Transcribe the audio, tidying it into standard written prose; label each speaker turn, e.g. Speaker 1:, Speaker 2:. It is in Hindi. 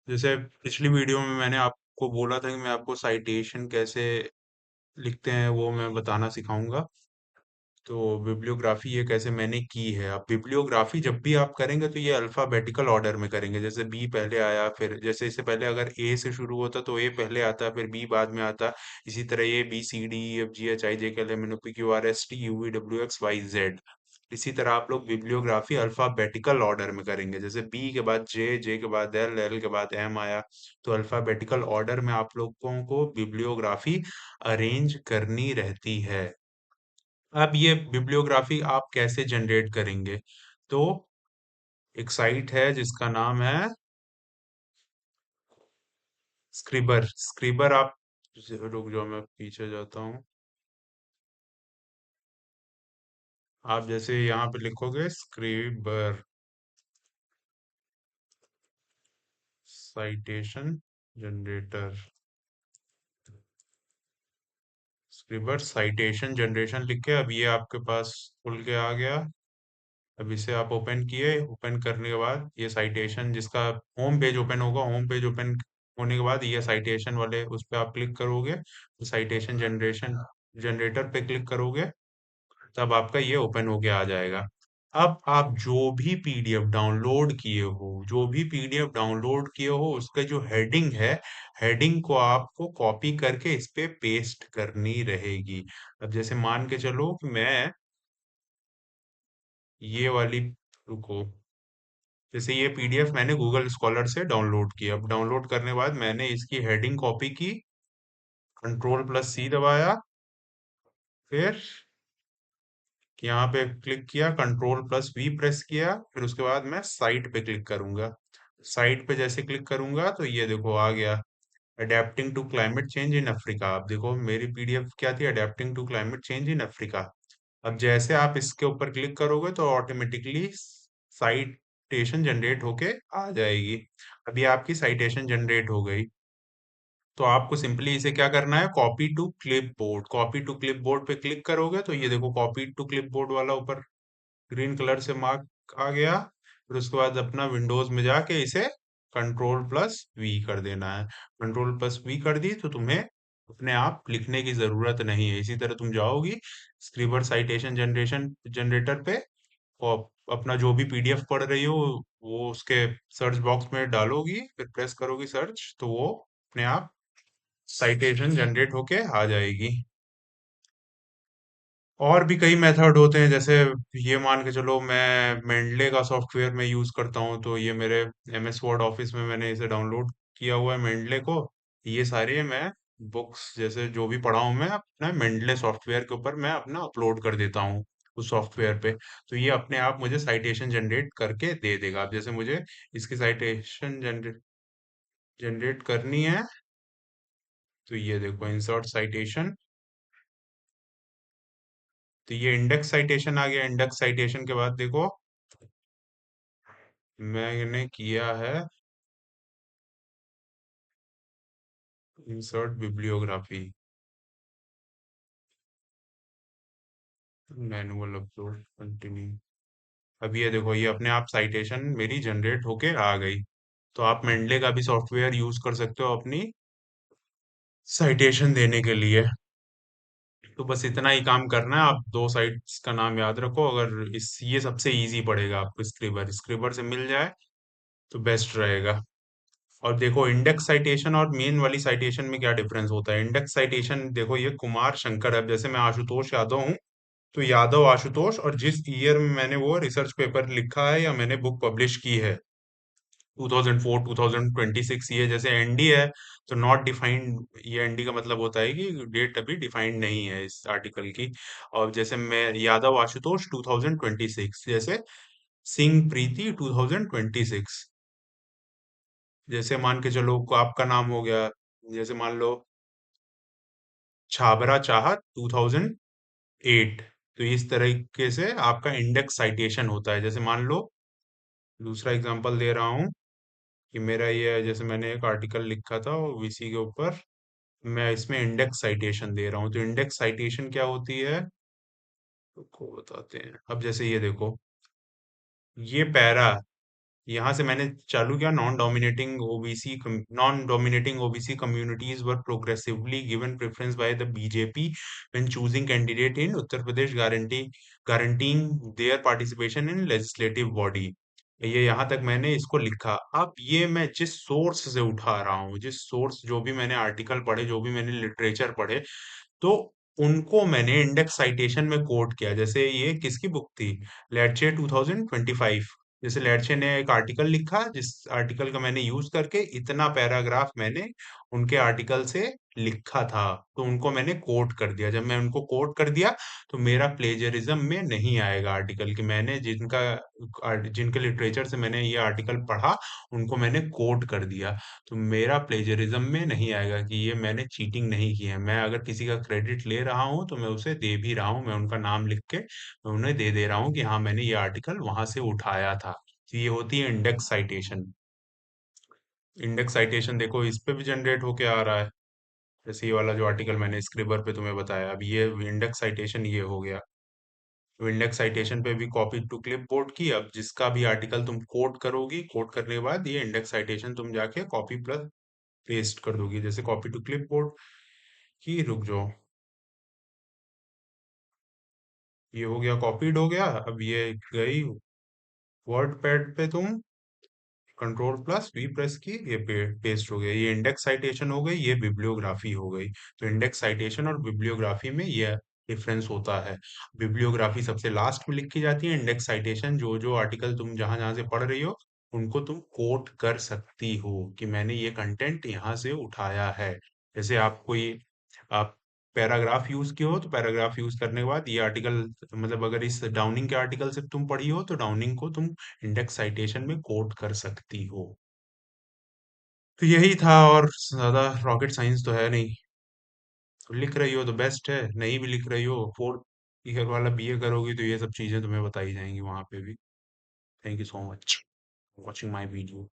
Speaker 1: जैसे पिछली वीडियो में मैंने आपको बोला था कि मैं आपको साइटेशन कैसे लिखते हैं वो मैं बताना सिखाऊंगा। तो बिब्लियोग्राफी ये कैसे मैंने की है। अब बिब्लियोग्राफी जब भी आप करेंगे तो ये अल्फाबेटिकल ऑर्डर में करेंगे। जैसे बी पहले आया, फिर जैसे इससे पहले अगर ए से शुरू होता तो ए पहले आता, फिर बी बाद में आता। इसी तरह ये B C D E F G H I J K L M N O P Q R S T U V W X Y Z. इसी तरह आप लोग बिब्लियोग्राफी अल्फाबेटिकल ऑर्डर में करेंगे। जैसे बी के बाद जे, जे के बाद एल, एल के बाद एम आया। तो अल्फाबेटिकल ऑर्डर में आप लोगों को बिब्लियोग्राफी अरेंज करनी रहती है। अब ये बिब्लियोग्राफी आप कैसे जनरेट करेंगे? तो एक साइट है जिसका नाम है स्क्रिबर। स्क्रिबर आप रुक जाओ, मैं पीछे जाता हूँ। आप जैसे यहाँ पे लिखोगे स्क्रिबर साइटेशन जनरेटर, स्क्रिबर साइटेशन जनरेशन लिख के अब ये आपके पास खुल के आ गया। अब इसे आप ओपन किए, ओपन करने के बाद ये साइटेशन जिसका होम पेज ओपन होगा, होम पेज ओपन होने के बाद ये साइटेशन वाले उस पर आप क्लिक करोगे, तो साइटेशन जनरेशन जनरेटर पे क्लिक करोगे, तब आपका ये ओपन होके आ जाएगा। अब आप जो भी पीडीएफ डाउनलोड किए हो, जो भी पीडीएफ डाउनलोड किए हो उसका जो हेडिंग है, हेडिंग को आपको कॉपी करके इस पे पेस्ट करनी रहेगी। अब जैसे मान के चलो कि मैं ये वाली, रुको, जैसे ये पीडीएफ मैंने गूगल स्कॉलर से डाउनलोड किया। अब डाउनलोड करने के बाद मैंने इसकी हेडिंग कॉपी की, कंट्रोल प्लस सी दबाया, फिर यहाँ पे क्लिक किया, कंट्रोल प्लस वी प्रेस किया, फिर उसके बाद मैं साइट पे क्लिक करूंगा। साइट पे जैसे क्लिक करूंगा तो ये देखो आ गया, adapting to climate change in Africa. आप देखो मेरी पीडीएफ क्या थी, adapting to climate change in Africa. अब जैसे आप इसके ऊपर क्लिक करोगे तो ऑटोमेटिकली साइटेशन जनरेट होके आ जाएगी। अभी आपकी साइटेशन जनरेट हो गई। तो आपको सिंपली इसे क्या करना है, copy to clipboard, copy to clipboard पे क्लिक करोगे तो ये देखो कॉपी टू क्लिपबोर्ड वाला ऊपर ग्रीन कलर से मार्क आ गया। फिर उसके बाद अपना विंडोज में जाके इसे कंट्रोल प्लस वी कर देना है। कंट्रोल प्लस वी कर दी तो तुम्हें अपने आप लिखने की जरूरत नहीं है। इसी तरह तुम जाओगी स्क्रिबर साइटेशन जनरेशन जनरेटर पे और अपना जो भी पीडीएफ पढ़ रही हो वो उसके सर्च बॉक्स में डालोगी, फिर प्रेस करोगी सर्च तो वो अपने आप साइटेशन जनरेट होके आ जाएगी। और भी कई मेथड होते हैं, जैसे ये मान के चलो मैं मेंडले का सॉफ्टवेयर में यूज करता हूँ, तो ये मेरे एमएस वर्ड ऑफिस में मैंने इसे डाउनलोड किया हुआ है मेंडले को। ये सारे मैं बुक्स जैसे जो भी पढ़ा हूँ मैं अपना मेंडले सॉफ्टवेयर के ऊपर मैं अपना अपलोड कर देता हूँ उस सॉफ्टवेयर पे। तो ये अपने आप मुझे साइटेशन जनरेट करके दे देगा। अब जैसे मुझे इसकी साइटेशन जनरेट जनरेट करनी है, तो ये देखो इंसर्ट साइटेशन, तो ये इंडेक्स साइटेशन आ गया। इंडेक्स साइटेशन के बाद देखो मैंने किया है insert bibliography, manual upload continue. अब ये देखो ये अपने आप साइटेशन मेरी जनरेट होके आ गई। तो आप मेंडले का भी सॉफ्टवेयर यूज कर सकते हो अपनी साइटेशन देने के लिए। तो बस इतना ही काम करना है, आप दो साइट्स का नाम याद रखो। अगर इस ये सबसे इजी पड़ेगा आपको, स्क्रिबर, स्क्रिबर से मिल जाए तो बेस्ट रहेगा। और देखो इंडेक्स साइटेशन और मेन वाली साइटेशन में क्या डिफरेंस होता है। इंडेक्स साइटेशन देखो ये कुमार शंकर है, अब जैसे मैं आशुतोष यादव हूँ तो यादव आशुतोष, और जिस ईयर में मैंने वो रिसर्च पेपर लिखा है या मैंने बुक पब्लिश की है 2004 2026, ये जैसे एनडी है तो नॉट डिफाइंड, ये एनडी का मतलब होता है कि डेट अभी डिफाइंड नहीं है इस आर्टिकल की। और जैसे मैं यादव आशुतोष 2026, जैसे सिंह प्रीति 2026, जैसे मान के चलो आपका नाम हो गया, जैसे मान लो छाबरा चाहत 2008। तो इस तरीके से आपका इंडेक्स साइटेशन होता है। जैसे मान लो दूसरा एग्जांपल दे रहा हूँ कि मेरा ये जैसे मैंने एक आर्टिकल लिखा था और इसी के ऊपर मैं इसमें इंडेक्स साइटेशन दे रहा हूँ। तो इंडेक्स साइटेशन क्या होती है को बताते हैं। अब जैसे ये देखो ये पैरा, यहाँ से मैंने चालू किया, non dominating OBC communities were progressively given preference by the BJP when choosing candidate in Uttar Pradesh, guaranteeing their participation in legislative body. ये यहाँ तक मैंने इसको लिखा। अब ये मैं जिस सोर्स से उठा रहा हूँ, जिस सोर्स, जो भी मैंने आर्टिकल पढ़े, जो भी मैंने लिटरेचर पढ़े, तो उनको मैंने इंडेक्स साइटेशन में कोट किया। जैसे ये किसकी बुक थी? लेट्से 2025। जैसे लेट्से ने एक आर्टिकल लिखा, जिस आर्टिकल का मैंने यूज करके इतना पैराग्राफ मैंने उनके आर्टिकल से लिखा था, तो उनको मैंने कोट कर दिया। जब मैं उनको कोट कर दिया, तो मेरा प्लेजरिज्म में नहीं आएगा आर्टिकल, कि मैंने जिनके लिटरेचर से मैंने ये आर्टिकल पढ़ा, उनको मैंने कोट कर दिया। तो मेरा प्लेजरिज्म में नहीं आएगा कि ये मैंने चीटिंग नहीं की है। मैं अगर किसी का क्रेडिट ले रहा हूँ, तो मैं उसे दे भी रहा हूँ, मैं उनका नाम लिख के मैं उन्हें दे दे रहा हूँ कि हाँ, मैंने ये आर्टिकल वहां से उठाया था। तो ये होती है इंडेक्स साइटेशन। इंडेक्स साइटेशन देखो, इस पे भी जनरेट होके आ रहा है। जैसे ये वाला जो आर्टिकल मैंने स्क्रिबर पे तुम्हें बताया, अब ये इंडेक्स साइटेशन ये हो गया। तो इंडेक्स साइटेशन पे भी कॉपी टू क्लिपबोर्ड की। अब जिसका भी आर्टिकल तुम कोट करोगी, कोट करने के बाद ये इंडेक्स साइटेशन तुम जाके कॉपी प्लस पेस्ट कर दोगी। जैसे कॉपी टू क्लिपबोर्ड की, रुक जाओ, ये हो गया, कॉपीड हो गया। अब ये गई वर्ड पैड पे, तुम कंट्रोल प्लस वी प्रेस की, ये पेस्ट हो गया। ये इंडेक्स साइटेशन हो गई, ये बिब्लियोग्राफी हो गई। तो इंडेक्स साइटेशन और बिब्लियोग्राफी में ये डिफरेंस होता है। बिब्लियोग्राफी सबसे लास्ट में लिखी जाती है, इंडेक्स साइटेशन जो जो आर्टिकल तुम जहां जहां से पढ़ रही हो, उनको तुम कोट कर सकती हो कि मैंने ये कंटेंट यहाँ से उठाया है। जैसे आप कोई आप पैराग्राफ यूज किए हो, तो पैराग्राफ यूज करने के बाद ये आर्टिकल, मतलब अगर इस डाउनिंग के आर्टिकल से तुम पढ़ी हो, तो डाउनिंग को तुम इंडेक्स साइटेशन में कोट कर सकती हो। तो यही था, और ज्यादा रॉकेट साइंस तो है नहीं। तो लिख रही हो तो बेस्ट है, नहीं भी लिख रही हो, फोर्थ ईयर वाला बीए करोगी, तो ये सब चीजें तुम्हें बताई जाएंगी वहां पे भी। Thank you so much watching my video.